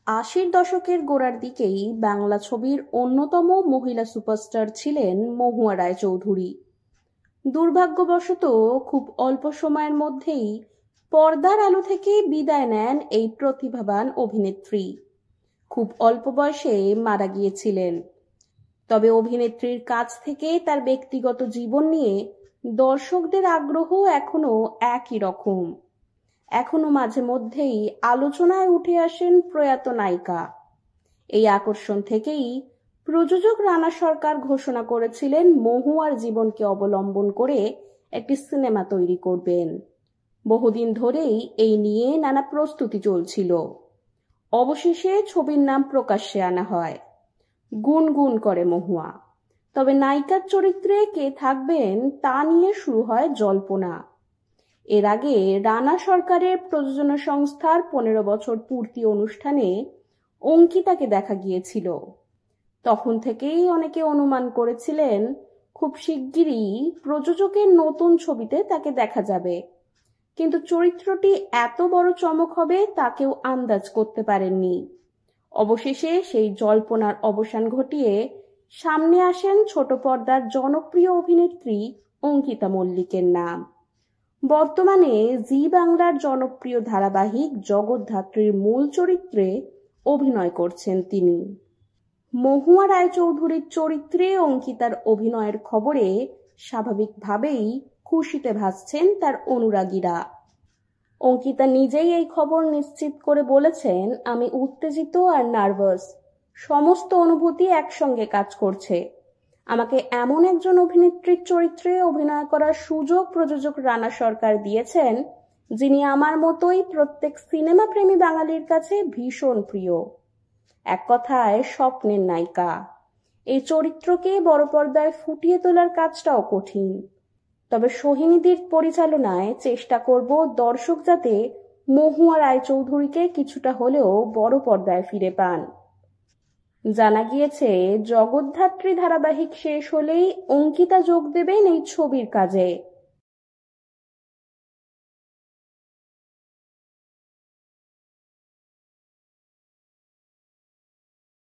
আশির দশকের গোড়ার দিকেই বাংলা ছবির অন্যতম মহিলা সুপারস্টার ছিলেন মহুয়া রায়চৌধুরী। দুর্ভাগ্যবশত খুব অল্প সময়ের মধ্যেই পর্দার আলো থেকে বিদায় নেন এই প্রতিভাবান অভিনেত্রী। খুব অল্প বয়সে মারা গিয়েছিলেন। তবে অভিনেত্রীর কাছ থেকে তার ব্যক্তিগত জীবন নিয়ে দর্শকদের আগ্রহ এখনো একই রকম। এখনো মাঝে মধ্যেই আলোচনায় উঠে আসেন প্রয়াত নায়িকা। এই আকর্ষণ থেকেই প্রযোজক রানা সরকার ঘোষণা করেছিলেন মহুয়ার জীবনকে অবলম্বন করে একটি সিনেমা তৈরি করবেন। বহুদিন ধরেই এই নিয়ে নানা প্রস্তুতি চলছিল। অবশেষে ছবির নাম প্রকাশ্যে আনা হয়। গুনগুন করে মহুয়া। তবে নায়িকার চরিত্রে কে থাকবেন তা নিয়ে শুরু হয় জল্পনা। এর আগে রানা সরকারের প্রযোজনা সংস্থার 15 বছর পূর্তি অনুষ্ঠানে অঙ্কিতাকে দেখা গিয়েছিল। তখন থেকেই অনেকে অনুমান করেছিলেন খুব শিগগিরই প্রযোজকের নতুন ছবিতে তাকে দেখা যাবে। কিন্তু চরিত্রটি এত বড় চমক হবে তা কেউ আন্দাজ করতে পারেননি। অবশেষে সেই জল্পনার অবসান ঘটিয়ে সামনে আসেন ছোট পর্দার জনপ্রিয় অভিনেত্রী অঙ্কিতা মল্লিকের নাম। বর্তমানে জি বাংলার জনপ্রিয় ধারাবাহিক জগদ্ধাত্রীর মূল চরিত্রে অভিনয় করছেন তিনি। মহুয়া রায়চৌধুরীর চরিত্রে অঙ্কিতার অভিনয়ের খবরে স্বাভাবিকভাবেই খুশিতে ভাসছেন তার অনুরাগীরা। অঙ্কিতা নিজেই এই খবর নিশ্চিত করে বলেছেন, আমি উত্তেজিত আর নার্ভাস, সমস্ত অনুভূতি একসঙ্গে কাজ করছে। আমাকে এমন একজন অভিনেত্রীর চরিত্রে অভিনয় করার সুযোগ প্রযোজক রানা সরকার দিয়েছেন, যিনি আমার মতোই প্রত্যেক সিনেমা প্রেমী বাঙালির কাছে ভীষণ প্রিয়। এক কথায় স্বপ্নের নায়িকা। এই চরিত্রকে বড় পর্দায় ফুটিয়ে তোলার কাজটাও কঠিন। তবে সোহিনীদের পরিচালনায় চেষ্টা করব দর্শক যাতে মহুয়া রায়চৌধুরীকে কিছুটা হলেও বড় পর্দায় ফিরে পান। জানা গিয়েছে জগদ্ধাত্রী ধারাবাহিক শেষ হলেই অঙ্কিতা যোগ দেবেন এই ছবির কাজে।